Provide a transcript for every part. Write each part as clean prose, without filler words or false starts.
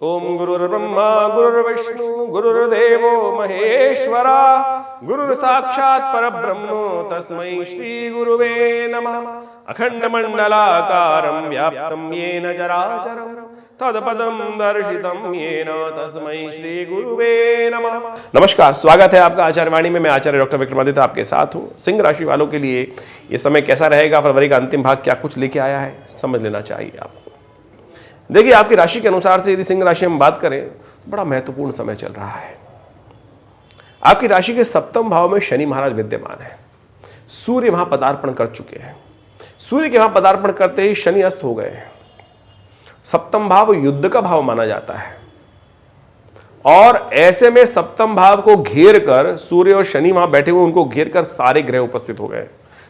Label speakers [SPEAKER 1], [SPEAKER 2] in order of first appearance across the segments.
[SPEAKER 1] ओम गुरुर्ब्रह्मा गुरुर्विष्णु गुरुर्देवो महेश्वरा गुरुर् साक्षात् परब्रह्म तस्मै श्री गुरुवे नमः। अखंड मंडलाकारं व्याप्तं येन चराचरं तत्पदं दर्शितं येन तस्मै श्री गुरुवे नमः। नमस्कार, स्वागत है आपका आचार्य वाणी में। मैं आचार्य डॉक्टर विक्रमादित्य आपके साथ हूँ। सिंह राशि वालों के लिए ये समय कैसा रहेगा, फरवरी का अंतिम भाग क्या कुछ लेके आया है, समझ लेना चाहिए आपको। देखिए, आपकी राशि के अनुसार से यदि सिंह राशि हम बात करें तो बड़ा महत्वपूर्ण समय चल रहा है। आपकी राशि के सप्तम भाव में शनि महाराज विद्यमान है। सूर्य वहां पदार्पण कर चुके हैं। सूर्य के वहां पदार्पण करते ही शनि अस्त हो गए हैं। सप्तम भाव युद्ध का भाव माना जाता है और ऐसे में सप्तम भाव को घेर कर सूर्य और शनि वहां बैठे हुए, उनको घेर कर सारे ग्रह उपस्थित हो गए।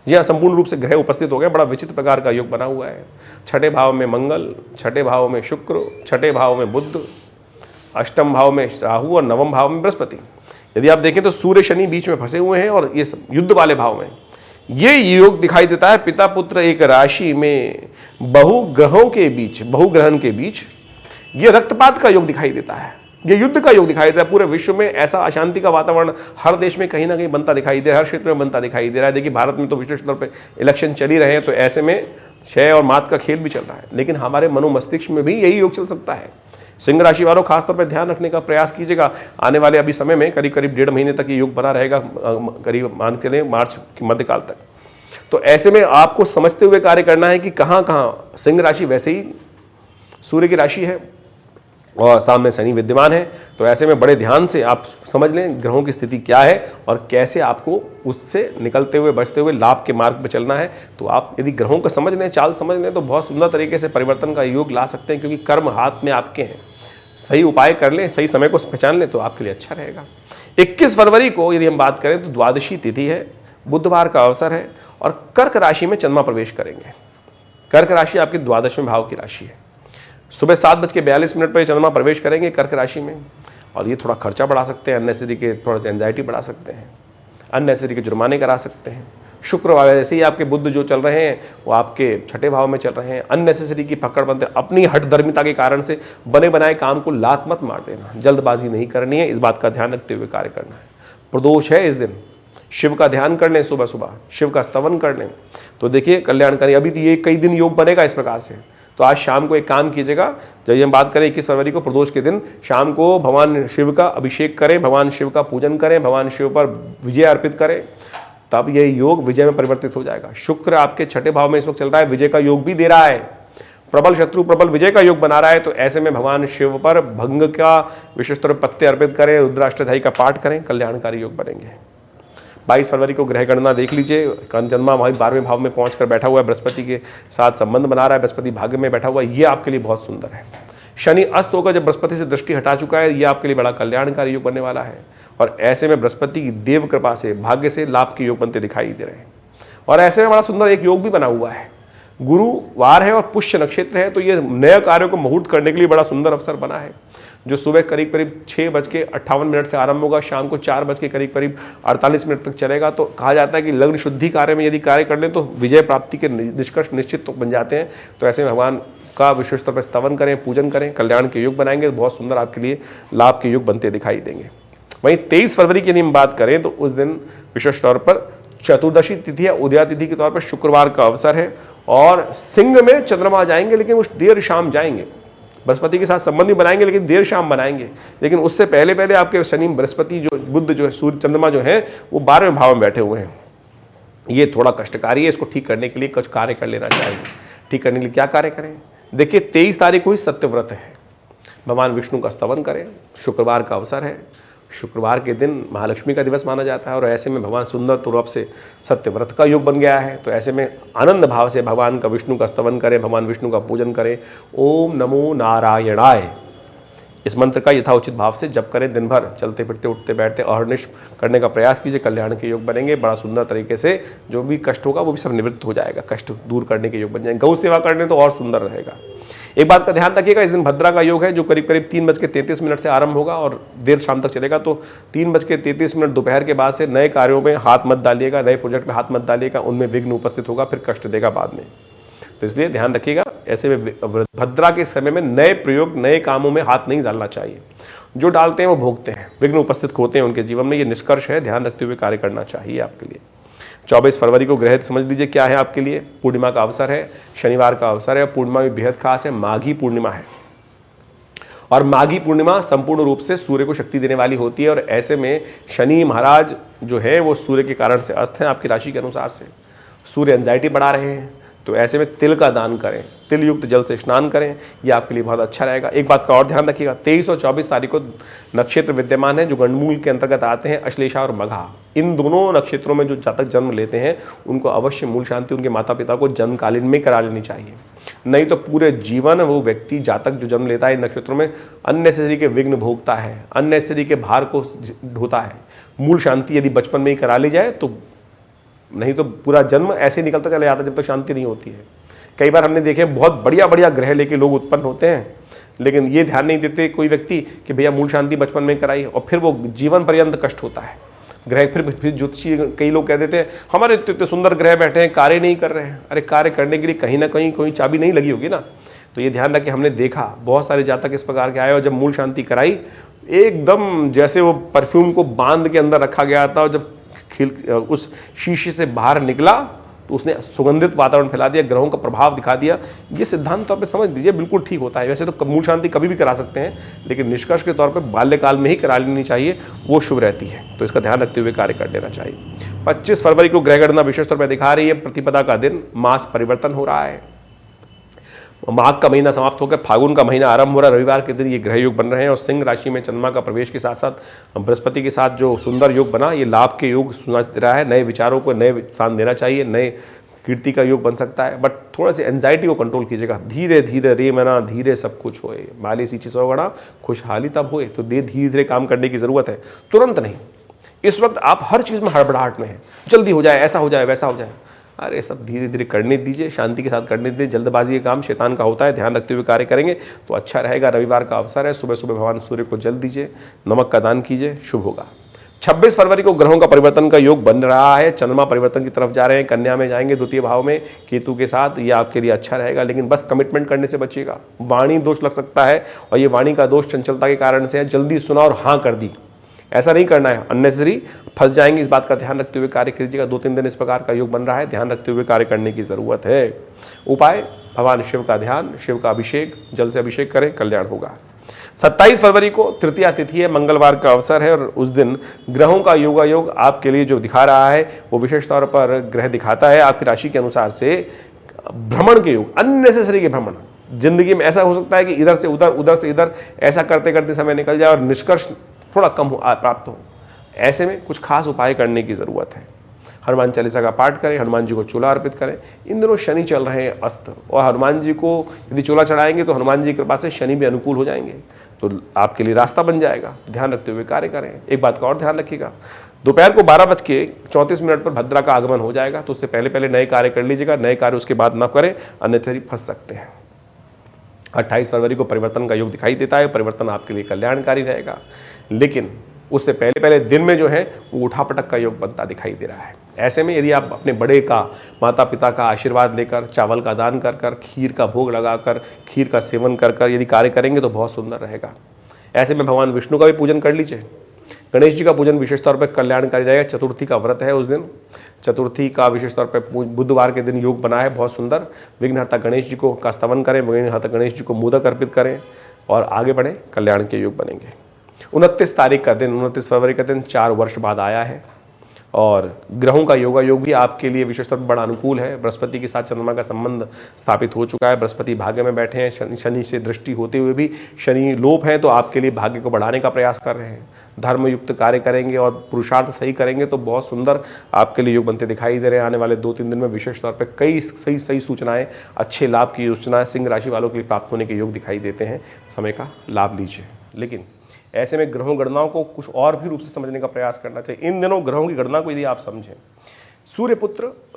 [SPEAKER 1] जी हाँ, संपूर्ण रूप से ग्रह उपस्थित हो गए। बड़ा विचित्र प्रकार का योग बना हुआ है। छठे भाव में मंगल, छठे भाव में शुक्र, छठे भाव में बुध, अष्टम भाव में राहु और नवम भाव में बृहस्पति। यदि आप देखें तो सूर्य शनि बीच में फंसे हुए हैं और ये युद्ध वाले भाव में ये योग दिखाई देता है। पिता पुत्र एक राशि में बहुग्रहों के बीच, बहुग्रहण के बीच ये रक्तपात का योग दिखाई देता है। ये युद्ध का योग दिखाई देता है। पूरे विश्व में ऐसा अशांति का वातावरण हर देश में कहीं ना कहीं बनता दिखाई दे रहा है, हर क्षेत्र में बनता दिखाई दे रहा है। देखिए, भारत में तो विशेष तौर पे इलेक्शन चल ही रहे हैं, तो ऐसे में क्षय और मात का खेल भी चल रहा है। लेकिन हमारे मनोमस्तिष्क में भी यही योग चल सकता है। सिंह राशि वालों खासतौर पर ध्यान रखने का प्रयास कीजिएगा। आने वाले अभी समय में करीब करीब 1.5 महीने तक ये योग बना रहेगा, करीब मान के चलें मार्च के मध्यकाल तक। तो ऐसे में आपको समझते हुए कार्य करना है कि कहाँ कहाँ सिंह राशि वैसे ही सूर्य की राशि है और सामने शनि विद्यमान है। तो ऐसे में बड़े ध्यान से आप समझ लें ग्रहों की स्थिति क्या है और कैसे आपको उससे निकलते हुए बचते हुए लाभ के मार्ग पर चलना है। तो आप यदि ग्रहों को समझ लें, चाल समझ लें, तो बहुत सुंदर तरीके से परिवर्तन का योग ला सकते हैं, क्योंकि कर्म हाथ में आपके हैं। सही उपाय कर लें, सही समय को पहचान लें तो आपके लिए अच्छा रहेगा। 21 फरवरी को यदि हम बात करें तो द्वादशी तिथि है, बुधवार का अवसर है और कर्क राशि में चंद्रमा प्रवेश करेंगे। कर्क राशि आपके द्वादशवें भाव की राशि है। सुबह 7:42 पर चंद्रमा प्रवेश करेंगे कर्क राशि में और ये थोड़ा खर्चा बढ़ा सकते हैं, अननेसेसरी के थोड़ा सा एंजाइटी बढ़ा सकते हैं, अननेसेसरी के जुर्माने करा सकते हैं। शुक्रवार जैसे ही आपके बुध जो चल रहे हैं वो आपके छठे भाव में चल रहे हैं। अननेसेसरी की पकड़ बनते, अपनी हठधर्मिता के कारण से बने बनाए काम को लात मत मार देना, जल्दबाजी नहीं करनी है, इस बात का ध्यान रखते हुए कार्य करना है। प्रदोष है इस दिन, शिव का ध्यान कर लें, सुबह सुबह शिव का स्तवन कर लें तो देखिए कल्याणकारी। अभी तो ये कई दिन योग बनेगा इस प्रकार से। तो आज शाम को एक काम कीजिएगा, जब हम बात करें 21 फरवरी को प्रदोष के दिन, शाम को भगवान शिव का अभिषेक करें, भगवान शिव का पूजन करें, भगवान शिव पर विजय अर्पित करें, तब ये योग विजय में परिवर्तित हो जाएगा। शुक्र आपके छठे भाव में इस वक्त चल रहा है, विजय का योग भी दे रहा है। प्रबल शत्रु प्रबल विजय का योग बना रहा है। तो ऐसे में भगवान शिव पर भंग का विशेष तौर पर पत्ते अर्पित करें, रुद्राष्टध्यायी का पाठ करें, कल्याणकारी योग बनेंगे। 22 फरवरी को ग्रह गणना देख लीजिए। चंद्रमा वही 12वें भाव में पहुंचकर बैठा हुआ है, बृहस्पति के साथ संबंध बना रहा है, बृहस्पति भाग्य में बैठा हुआ है, ये आपके लिए बहुत सुंदर है। शनि अस्त होकर जब बृहस्पति से दृष्टि हटा चुका है, ये आपके लिए बड़ा कल्याणकारी योग बनने वाला है। और ऐसे में बृहस्पति की देव कृपा से, भाग्य से लाभ के योग बनते दिखाई दे रहे हैं। और ऐसे में बड़ा सुंदर एक योग भी बना हुआ है। गुरुवार है और पुष्य नक्षत्र है, तो ये नए कार्यों को मुहूर्त करने के लिए बड़ा सुंदर अवसर बना है, जो सुबह करीब करीब 6:58 से आरंभ होगा, शाम को 4 बज के करीब 48 मिनट तक चलेगा। तो कहा जाता है कि लग्न शुद्धि कार्य में यदि कार्य कर लें तो विजय प्राप्ति के निष्कर्ष निश्चित तो बन जाते हैं। तो ऐसे में भगवान का विशेष तौर पर स्तवन करें, पूजन करें, कल्याण के योग बनाएंगे, बहुत सुंदर आपके लिए लाभ के योग बनते दिखाई देंगे। वहीं 23 फरवरी की यदि हम बात करें तो उस दिन विशेष तौर पर चतुर्दशी तिथि या उदया तिथि के तौर पर शुक्रवार का अवसर है और सिंह में चंद्रमा जाएंगे, लेकिन उस देर शाम जाएंगे। बृहस्पति के साथ संबंधी बनाएंगे लेकिन देर शाम बनाएंगे। लेकिन उससे पहले पहले आपके शनि, बृहस्पति, जो बुध जो है, सूर्य, चंद्रमा जो है वो 12वें भाव में बैठे हुए हैं। ये थोड़ा कष्टकारी है, इसको ठीक करने के लिए कुछ कार्य कर लेना चाहिए। ठीक करने के लिए क्या कार्य करें? देखिए, 23 तारीख को ही सत्यव्रत है, भगवान विष्णु का स्तवन करें। शुक्रवार का अवसर है, शुक्रवार के दिन महालक्ष्मी का दिवस माना जाता है और ऐसे में भगवान सुंदर रूप से सत्यव्रत का योग बन गया है। तो ऐसे में आनंद भाव से भगवान का, विष्णु का स्तवन करें, भगवान विष्णु का पूजन करें। ओम नमो नारायणाय, इस मंत्र का यथाउचित भाव से जप करें। दिन भर चलते फिरते, उठते बैठते अहर्निश करने का प्रयास कीजिए, कल्याण के योग बनेंगे। बड़ा सुंदर तरीके से जो भी कष्ट होगा वो भी सब निवृत्त हो जाएगा, कष्ट दूर करने के योग बन जाएंगे। गौ सेवा करने तो और सुंदर रहेगा। एक बात का ध्यान रखिएगा, इस दिन भद्रा का योग है, जो करीब करीब 3:33 से आरंभ होगा और देर शाम तक चलेगा। तो 3:33 दोपहर के बाद से नए कार्यों में हाथ मत डालिएगा, नए प्रोजेक्ट में हाथ मत डालिएगा, उनमें विघ्न उपस्थित होगा, फिर कष्ट देगा बाद में। तो इसलिए ध्यान रखिएगा, ऐसे में भद्रा के समय में नए प्रयोग, नए कामों में हाथ नहीं डालना चाहिए। जो डालते हैं वो भोगते हैं, विघ्न उपस्थित होते हैं उनके जीवन में। ये निष्कर्ष है, ध्यान रखते हुए कार्य करना चाहिए आपके लिए। 24 फरवरी को ग्रह समझ लीजिए क्या है आपके लिए। पूर्णिमा का अवसर है, शनिवार का अवसर है। पूर्णिमा भी बेहद खास है, माघी पूर्णिमा है, और माघी पूर्णिमा संपूर्ण रूप से सूर्य को शक्ति देने वाली होती है। और ऐसे में शनि महाराज जो है वो सूर्य के कारण से अस्त हैं आपकी राशि के अनुसार से। सूर्य एंजाइटी बढ़ा रहे हैं, तो ऐसे में तिल का दान करें, तिल युक्त जल से स्नान करें, ये आपके लिए बहुत अच्छा रहेगा। एक बात का और ध्यान रखिएगा, 23 और 24 तारीख को नक्षत्र विद्यमान है जो गंडमूल के अंतर्गत आते हैं, अश्लेषा और मघा। इन दोनों नक्षत्रों में जो जातक जन्म लेते हैं उनको अवश्य मूल शांति उनके माता पिता को जन्मकालीन में करा लेनी चाहिए, नहीं तो पूरे जीवन वो व्यक्ति जातक जो जन्म लेता है इन नक्षत्रों में अननेसेसरी के विघ्न भोगता है, अननेसेसरी के भार को ढोता है। मूल शांति यदि बचपन में ही करा ली जाए तो, नहीं तो पूरा जन्म ऐसे निकलता चला जाता जब तक शांति नहीं होती है। कई बार हमने देखे बहुत बढ़िया बढ़िया ग्रह लेके लोग उत्पन्न होते हैं, लेकिन ये ध्यान नहीं देते कोई व्यक्ति कि भैया मूल शांति बचपन में कराई, और फिर वो जीवन पर्यंत कष्ट होता है। ग्रह फिर ज्योतिषी कई लोग कह देते हैं हमारे इतने सुंदर ग्रह बैठे हैं, कार्य नहीं कर रहे हैं। अरे कार्य करने के लिए कहीं ना कहीं कोई चाबी नहीं लगी होगी ना। तो ये ध्यान रखें, हमने देखा बहुत सारे जातक इस प्रकार के आए और जब मूल शांति कराई एकदम जैसे वो परफ्यूम को बांध के अंदर रखा गया था, और जब उस शीशे से बाहर निकला तो उसने सुगंधित वातावरण फैला दिया, ग्रहों का प्रभाव दिखा दिया। ये सिद्धांत तौर पे समझ लीजिए बिल्कुल ठीक होता है। वैसे तो मूल शांति कभी भी करा सकते हैं, लेकिन निष्कर्ष के तौर पे बाल्यकाल में ही करा लेनी चाहिए, वो शुभ रहती है। तो इसका ध्यान रखते हुए कार्य कर लेना चाहिए। 25 फरवरी को ग्रह गणना विशेष तौर पर दिखा रही है, प्रतिपदा का दिन, मास परिवर्तन हो रहा है, माघ का महीना समाप्त होकर फागुन का महीना आरंभ हो रहा है। रविवार के दिन ये ग्रह योग बन रहे हैं, और सिंह राशि में चंद्रमा का प्रवेश के साथ साथ बृहस्पति के साथ जो सुंदर योग बना, ये लाभ के योग सुना दे रहा है। नए विचारों को नए स्थान देना चाहिए, नए कीर्ति का योग बन सकता है। बट थोड़ा सी एंजाइटी को कंट्रोल कीजिएगा। धीरे धीरे रे मना धीरे सब कुछ होए, माली सींची सौ गणा खुशहाली तब होए। तो धीरे धीरे काम करने की जरूरत है, तुरंत नहीं। इस वक्त आप हर चीज में हड़बड़ाहट में है, जल्दी हो जाए, ऐसा हो जाए, वैसा हो जाए। अरे सब धीरे धीरे करने दीजिए, शांति के साथ करने दीजिए। जल्दबाजी का काम शैतान का होता है, ध्यान रखते हुए कार्य करेंगे तो अच्छा रहेगा। रविवार का अवसर है, सुबह सुबह भगवान सूर्य को जल दीजिए, नमक का दान कीजिए, शुभ होगा। 26 फरवरी को ग्रहों का परिवर्तन का योग बन रहा है। चंद्रमा परिवर्तन की तरफ जा रहे हैं, कन्या में जाएंगे द्वितीय भाव में केतु के साथ। ये आपके लिए अच्छा रहेगा, लेकिन बस कमिटमेंट करने से बचिएगा। वाणी दोष लग सकता है, और ये वाणी का दोष चंचलता के कारण से है। जल्दी सुना और हाँ कर दी, ऐसा नहीं करना है, अननेसेसरी फंस जाएंगे। इस बात का ध्यान रखते हुए कार्य कीजिएगा। 2-3 दिन इस प्रकार का योग बन रहा है, ध्यान रखते हुए कार्य करने की जरूरत है। उपाय, भगवान शिव का ध्यान, शिव का अभिषेक, जल से अभिषेक करें, कल्याण होगा। 27 फरवरी को तृतीया तिथि है, मंगलवार का अवसर है, और उस दिन ग्रहों का योगा योग आपके लिए जो दिखा रहा है वो विशेष तौर पर ग्रह दिखाता है आपकी राशि के अनुसार से भ्रमण के योग, अननेसेसरी के भ्रमण। जिंदगी में ऐसा हो सकता है कि इधर से उधर, उधर से इधर, ऐसा करते करते समय निकल जाए और निष्कर्ष थोड़ा कम प्राप्त हो। ऐसे में कुछ खास उपाय करने की जरूरत है। हनुमान चालीसा का पाठ करें, हनुमान जी को चूल्हा अर्पित करें। इन दिनों शनि चल रहे हैं अस्त, और हनुमान जी को यदि चूल्हा चढ़ाएंगे तो हनुमान जी की कृपा से शनि भी अनुकूल हो जाएंगे, तो आपके लिए रास्ता बन जाएगा। ध्यान रखते हुए कार्य करें। एक बात का और ध्यान रखिएगा, दोपहर को 12:34 पर भद्रा का आगमन हो जाएगा, तो उससे पहले पहले नए कार्य कर लीजिएगा। नए कार्य उसके बाद न करें, अन्यथा फंस सकते हैं। 28 फरवरी को परिवर्तन का योग दिखाई देता है, परिवर्तन आपके लिए कल्याणकारी रहेगा, लेकिन उससे पहले पहले दिन में जो है वो उठापटक का योग बनता दिखाई दे रहा है। ऐसे में यदि आप अपने बड़े का, माता पिता का आशीर्वाद लेकर, चावल का दान कर कर, खीर का भोग लगाकर, खीर का सेवन कर कर यदि कार्य करेंगे तो बहुत सुंदर रहेगा। ऐसे में भगवान विष्णु का भी पूजन कर लीजिए। गणेश जी का पूजन विशेष तौर पर कल्याणकारी रहेगा। चतुर्थी का व्रत है उस दिन, चतुर्थी का विशेष तौर पर बुधवार के दिन योग बना है, बहुत सुंदर। विघ्नहर्ता गणेश जी को का स्तवन करें, विघ्नहर्ता गणेश जी को मोदक अर्पित करें और आगे बढ़ें, कल्याण के योग बनेंगे। 29 तारीख का दिन, 29 फरवरी का दिन 4 वर्ष बाद आया है, और ग्रहों का योगा योग भी आपके लिए विशेष तौर पर बड़ा अनुकूल है। बृहस्पति के साथ चंद्रमा का संबंध स्थापित हो चुका है, बृहस्पति भाग्य में बैठे हैं। शनि से दृष्टि होते हुए भी शनि लोप है, तो आपके लिए भाग्य को बढ़ाने का प्रयास कर रहे हैं। धर्मयुक्त कार्य करेंगे और पुरुषार्थ सही करेंगे तो बहुत सुंदर आपके लिए योग बनते दिखाई दे रहे हैं। आने वाले 2-3 दिन में विशेष तौर पर कई सही सूचनाएं, अच्छे लाभ की सूचनाएं सिंह राशि वालों के लिए प्राप्त होने के योग दिखाई देते हैं। समय का लाभ लीजिए, लेकिन ऐसे में ग्रहों गणनाओं को कुछ और भी रूप से समझने का प्रयास करना चाहिए। इन दिनों ग्रहों की गणना को यदि आप समझें,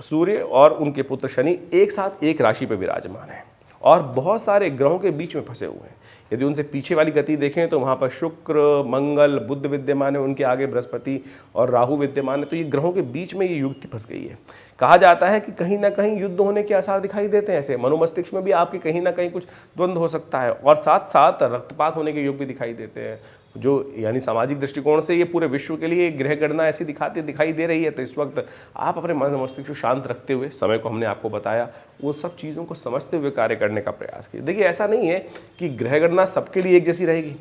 [SPEAKER 1] सूर्य और उनके पुत्र शनि एक साथ एक राशि पर विराजमान है, और बहुत सारे ग्रहों के बीच में फंसे हुए हैं। यदि उनसे पीछे वाली गति देखें तो वहाँ पर शुक्र, मंगल, बुध विद्यमान है, उनके आगे बृहस्पति और राहु विद्यमान है। तो ये ग्रहों के बीच में ये युक्ति फंस गई है। कहा जाता है कि कहीं ना कहीं युद्ध होने के आसार दिखाई देते हैं। ऐसे मनोमस्तिष्क में भी आपके कहीं ना कहीं कुछ द्वंद्व हो सकता है और साथ साथ रक्तपात होने के योग भी दिखाई देते हैं, जो यानी सामाजिक दृष्टिकोण से ये पूरे विश्व के लिए ग्रह गणना ऐसी दिखाई दे रही है। तो इस वक्त आप अपने मन मस्तिष्क को शांत रखते हुए, समय को हमने आपको बताया, वो सब चीज़ों को समझते हुए कार्य करने का प्रयास कीजिए। देखिए, ऐसा नहीं है कि ग्रह गणना सबके लिए एक जैसी रहेगी।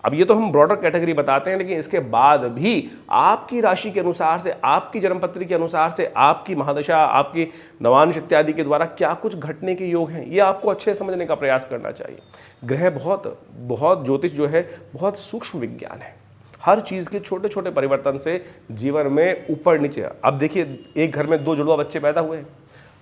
[SPEAKER 1] अब ये तो हम ब्रॉडर कैटेगरी बताते हैं, लेकिन इसके बाद भी आपकी राशि के अनुसार से, आपकी जन्मपत्री के अनुसार से, आपकी महादशा, आपकी नवांश इत्यादि के द्वारा क्या कुछ घटने के योग हैं, ये आपको अच्छे समझने का प्रयास करना चाहिए। ग्रह बहुत ज्योतिष जो है बहुत सूक्ष्म विज्ञान है। हर चीज़ के छोटे छोटे परिवर्तन से जीवन में ऊपर नीचे, अब देखिए एक घर में 2 जुड़वा बच्चे पैदा हुए,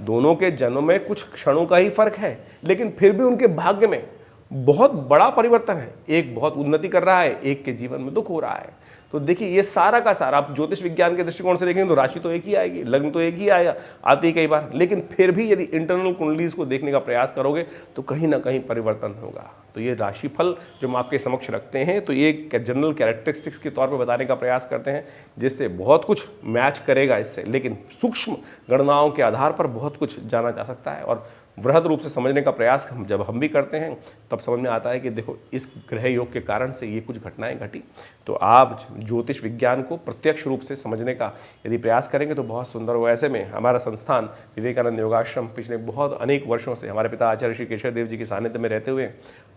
[SPEAKER 1] दोनों के जन्म में कुछ क्षणों का ही फर्क है, लेकिन फिर भी उनके भाग्य में बहुत बड़ा परिवर्तन है। एक बहुत उन्नति कर रहा है, एक के जीवन में दुख हो रहा है। तो देखिए, ये सारा का सारा आप ज्योतिष विज्ञान के दृष्टिकोण से देखेंगे तो राशि तो एक ही आएगी, लग्न तो एक ही आएगा, आती है कई बार, लेकिन फिर भी यदि इंटरनल कुंडलीज को देखने का प्रयास करोगे तो कहीं ना कहीं परिवर्तन होगा। तो ये राशिफल जो हम आपके समक्ष रखते हैं, तो ये जनरल कैरेक्टरिस्टिक्स के तौर पर बताने का प्रयास करते हैं, जिससे बहुत कुछ मैच करेगा इससे, लेकिन सूक्ष्म गणनाओं के आधार पर बहुत कुछ जाना जा सकता है। और वृहद रूप से समझने का प्रयास जब हम भी करते हैं तब समझ में आता है कि देखो, इस ग्रह योग के कारण से ये कुछ घटनाएं घटी। तो आप ज्योतिष विज्ञान को प्रत्यक्ष रूप से समझने का यदि प्रयास करेंगे तो बहुत सुंदर हो। ऐसे में हमारा संस्थान विवेकानंद योगाश्रम पिछले बहुत अनेक वर्षों से हमारे पिता आचार्य श्री केशव देव जी के सानिध्य में रहते हुए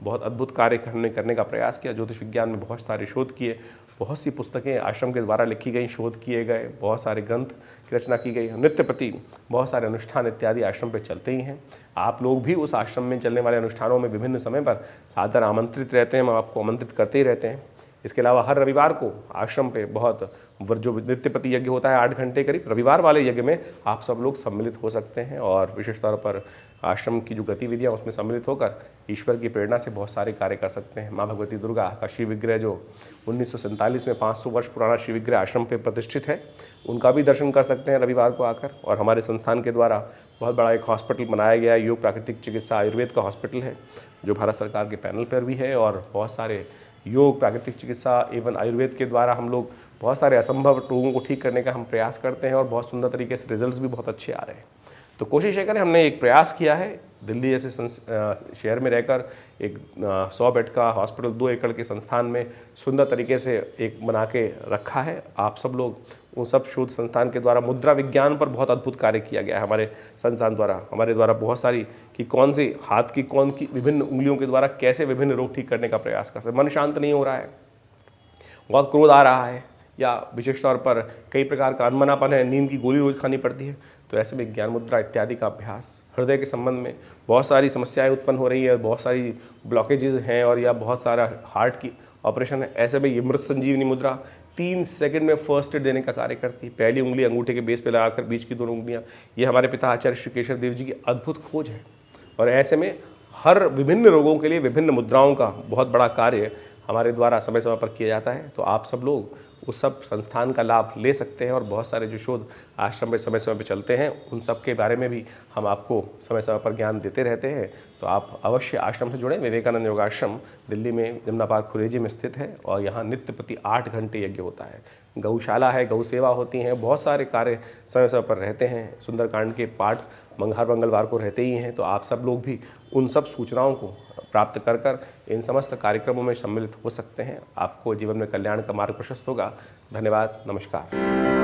[SPEAKER 1] बहुत अद्भुत कार्य करने का प्रयास किया। ज्योतिष विज्ञान में बहुत सारे शोध किए, बहुत सी पुस्तकें आश्रम के द्वारा लिखी गई, शोध किए गए, बहुत सारे ग्रंथ की रचना की गई, नित्य प्रति बहुत सारे अनुष्ठान इत्यादि आश्रम पे चलते ही हैं। आप लोग भी उस आश्रम में चलने वाले अनुष्ठानों में विभिन्न समय पर सादर आमंत्रित रहते हैं, हम आपको आमंत्रित करते ही रहते हैं। इसके अलावा हर रविवार को आश्रम पे बहुत जो नित्य प्रति यज्ञ होता है 8 घंटे करीब, रविवार वाले यज्ञ में आप सब लोग सम्मिलित हो सकते हैं और विशेष तौर पर आश्रम की जो गतिविधियाँ उसमें सम्मिलित होकर ईश्वर की प्रेरणा से बहुत सारे कार्य कर सकते हैं। माँ भगवती दुर्गा का शिव विग्रह जो 1947 में 500 वर्ष पुराना शिव विग्रह आश्रम पे प्रतिष्ठित है, उनका भी दर्शन कर सकते हैं रविवार को आकर। और हमारे संस्थान के द्वारा बहुत बड़ा एक हॉस्पिटल बनाया गया है, योग प्राकृतिक चिकित्सा आयुर्वेद का हॉस्पिटल है, जो भारत सरकार के पैनल पर भी है। और बहुत सारे योग प्राकृतिक चिकित्सा एवं आयुर्वेद के द्वारा हम लोग बहुत सारे असंभव रोगों को ठीक करने का हम प्रयास करते हैं और बहुत सुंदर तरीके से रिजल्ट्स भी बहुत अच्छे आ रहे हैं। तो कोशिश ये करें, हमने एक प्रयास किया है दिल्ली जैसे शहर में रहकर एक 100 बेड का हॉस्पिटल 2 एकड़ के संस्थान में सुंदर तरीके से एक बना के रखा है। आप सब लोग उन सब शोध संस्थान के द्वारा मुद्रा विज्ञान पर बहुत अद्भुत कार्य किया गया है हमारे संस्थान द्वारा। हमारे द्वारा बहुत सारी कि कौन सी हाथ की कौन की विभिन्न उंगलियों के द्वारा कैसे विभिन्न रोग ठीक करने का प्रयास कर सकते। मन शांत नहीं हो रहा है, बहुत क्रोध आ रहा है, या विशेष तौर पर कई प्रकार का अनमनापन है, नींद की गोली रोज खानी पड़ती है, तो ऐसे में ज्ञान मुद्रा इत्यादि का अभ्यास, हृदय के संबंध में बहुत सारी समस्याएं उत्पन्न हो रही है, बहुत सारी ब्लॉकेजेस हैं और या बहुत सारा हार्ट की ऑपरेशन है, ऐसे में ये मृत संजीवनी मुद्रा 3 सेकंड में फर्स्ट एड देने का कार्य करती है। पहली उंगली अंगूठे के बेस पे लगाकर बीच की दोनों उंगलियां, ये हमारे पिता आचार्य श्री केशव देव जी की अद्भुत खोज है। और ऐसे में हर विभिन्न रोगों के लिए विभिन्न मुद्राओं का बहुत बड़ा कार्य हमारे द्वारा समय समय पर किया जाता है। तो आप सब लोग उस सब संस्थान का लाभ ले सकते हैं और बहुत सारे जो शोध आश्रम में समय समय पर चलते हैं उन सब के बारे में भी हम आपको समय समय पर ज्ञान देते रहते हैं। तो आप अवश्य आश्रम से जुड़ें। विवेकानंद योगाश्रम दिल्ली में जमुना पार्क खुरेजी में स्थित है और यहाँ नित्य प्रति 8 घंटे यज्ञ होता है। गौशाला है, गौ सेवा होती हैं, बहुत सारे कार्य समय समय पर रहते हैं। सुंदरकांड के पाठ हर मंगलवार को रहते ही हैं। तो आप सब लोग भी उन सब सूचनाओं को प्राप्त कर इन समस्त कार्यक्रमों में सम्मिलित हो सकते हैं। आपको जीवन में कल्याण का मार्ग प्रशस्त होगा। धन्यवाद, नमस्कार।